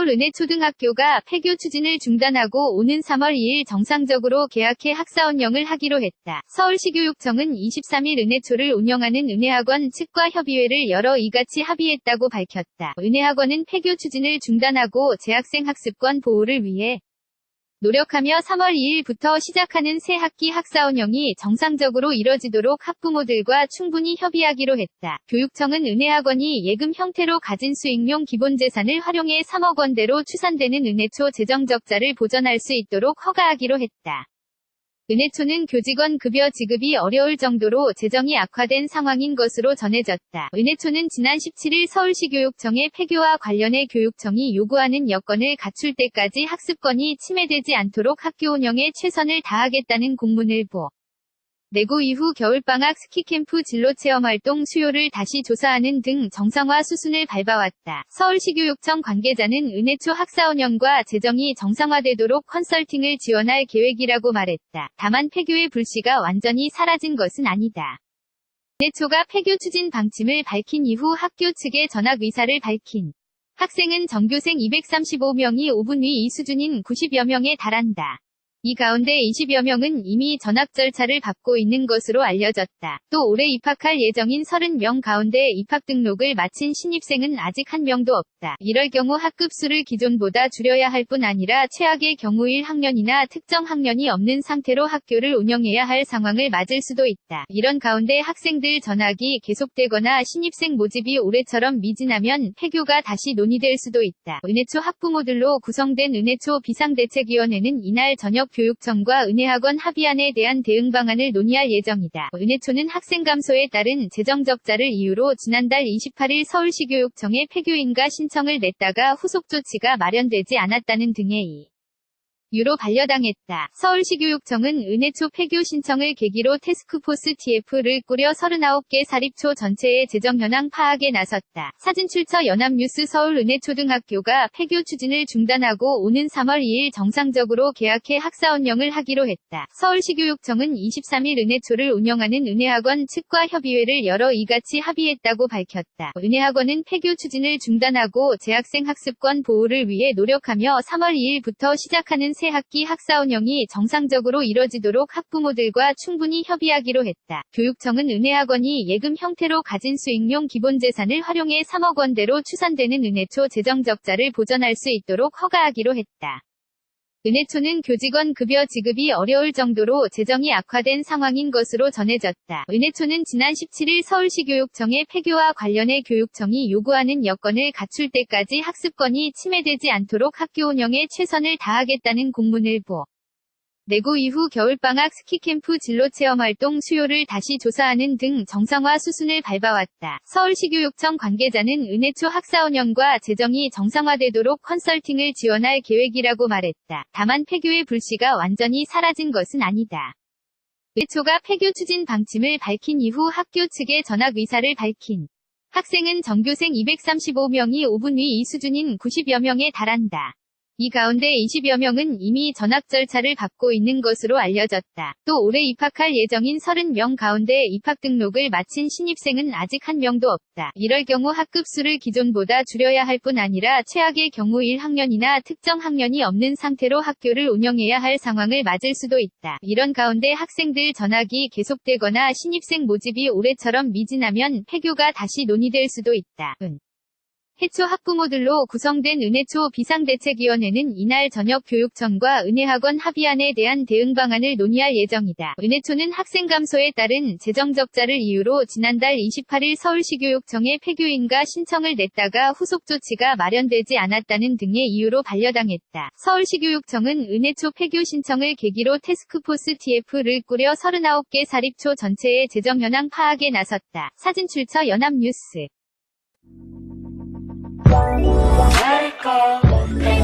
서울은혜초등학교가 폐교 추진을 중단하고 오는 3월 2일 정상적으로 개학해 학사운영을 하기로 했다. 서울시교육청은 23일 은혜초를 운영하는 은혜학원 측과 협의회를 열어 이같이 합의했다고 밝혔다. 은혜학원은 폐교 추진을 중단하고 재학생 학습권 보호를 위해 노력하며 3월 2일부터 시작하는 새 학기 학사운영이 정상적으로 이뤄지도록 학부모들과 충분히 협의하기로 했다. 교육청은 은혜학원이 예금 형태로 가진 수익용 기본재산을 활용해 3억 원대로 추산되는 은혜초 재정적자를 보전할 수 있도록 허가하기로 했다. 은혜초는 교직원 급여 지급이 어려울 정도로 재정이 악화된 상황인 것으로 전해졌다. 은혜초는 지난 17일 서울시교육청의 폐교와 관련해 교육청이 요구하는 여건을 갖출 때까지 학습권이 침해되지 않도록 학교 운영에 최선을 다하겠다는 공문을 내고 이후 겨울방학 스키캠프 진로체험활동 수요를 다시 조사하는 등 정상화 수순을 밟아왔다. 서울시교육청 관계자는 은혜초 학사운영과 재정이 정상화되도록 컨설팅을 지원할 계획이라고 말했다. 다만 폐교의 불씨가 완전히 사라진 것은 아니다. 은혜초가 폐교 추진 방침을 밝힌 이후 학교 측에 전학 의사를 밝힌 학생은 전교생 235명이 5분 위 이 수준인 90여 명에 달한다. 이 가운데 20여 명은 이미 전학 절차를 밟고 있는 것으로 알려졌다. 또 올해 입학할 예정인 30명 가운데 입학 등록을 마친 신입생은 아직 한 명도 없다. 이럴 경우 학급 수를 기존보다 줄여야 할 뿐 아니라 최악의 경우 1학년이나 특정 학년이 없는 상태로 학교를 운영해야 할 상황을 맞을 수도 있다. 이런 가운데 학생들 전학이 계속되거나 신입생 모집이 올해처럼 미진하면 폐교가 다시 논의될 수도 있다. 은혜초 학부모들로 구성된 은혜초 비상대책위원회는 이날 저녁 교육청과 은혜학원 합의안에 대한 대응 방안을 논의할 예정이다. 은혜초는 학생 감소에 따른 재정 적자를 이유로 지난달 28일 서울시교육청에 폐교인가 신청을 냈다가 후속 조치가 마련되지 않았다는 등의 이유로 반려당했다. 서울시교육청은 은혜초 폐교 신청을 계기로 태스크포스 TF를 꾸려 39개 사립초 전체의 재정 현황 파악에 나섰다. 사진 출처 연합뉴스 서울은혜초등학교가 폐교 추진을 중단하고 오는 3월 2일 정상적으로 개학해 학사운영을 하기로 했다. 서울시교육청은 23일 은혜초를 운영하는 은혜학원 측과 협의회를 열어 이같이 합의했다고 밝혔다. 은혜학원은 폐교 추진을 중단하고 재학생 학습권 보호를 위해 노력하며 3월 2일부터 시작하는 새 학기 학사운영이 정상적으로 이뤄지도록 학부모들과 충분히 협의하기로 했다. 교육청은 은혜학원이 예금 형태로 가진 수익용 기본재산을 활용해 3억 원대로 추산되는 은혜초 재정적자를 보전할 수 있도록 허가하기로 했다. 은혜초는 교직원 급여 지급이 어려울 정도로 재정이 악화된 상황인 것으로 전해졌다. 은혜초는 지난 17일 서울시교육청의 폐교와 관련해 교육청이 요구하는 여건을 갖출 때까지 학습권이 침해되지 않도록 학교 운영에 최선을 다하겠다는 공문을 내고 이후 겨울방학 스키캠프 진로체험활동 수요를 다시 조사하는 등 정상화 수순을 밟아왔다. 서울시교육청 관계자는 은혜초 학사운영과 재정이 정상화되도록 컨설팅을 지원할 계획이라고 말했다. 다만 폐교의 불씨가 완전히 사라진 것은 아니다. 은혜초가 폐교 추진 방침을 밝힌 이후 학교 측에 전학 의사를 밝힌 학생은 전교생 235명이 5분 위 이 수준인 90여 명에 달한다. 이 가운데 20여 명은 이미 전학 절차를 밟고 있는 것으로 알려졌다. 또 올해 입학할 예정인 30명 가운데 입학 등록을 마친 신입생은 아직 한 명도 없다. 이럴 경우 학급 수를 기존보다 줄여야 할 뿐 아니라 최악의 경우 1학년이나 특정 학년이 없는 상태로 학교를 운영해야 할 상황을 맞을 수도 있다. 이런 가운데 학생들 전학이 계속되거나 신입생 모집이 올해처럼 미진하면 폐교가 다시 논의될 수도 있다. 해초 학부모들로 구성된 은혜초 비상대책위원회는 이날 저녁 교육청과 은혜학원 합의안에 대한 대응 방안을 논의할 예정이다. 은혜초는 학생 감소에 따른 재정 적자를 이유로 지난달 28일 서울시교육청에 폐교인가 신청을 냈다가 후속 조치가 마련되지 않았다는 등의 이유로 반려당했다. 서울시교육청은 은혜초 폐교 신청을 계기로 태스크포스 TF를 꾸려 39개 사립초 전체의 재정 현황 파악에 나섰다. 사진 출처 연합뉴스. Let it go.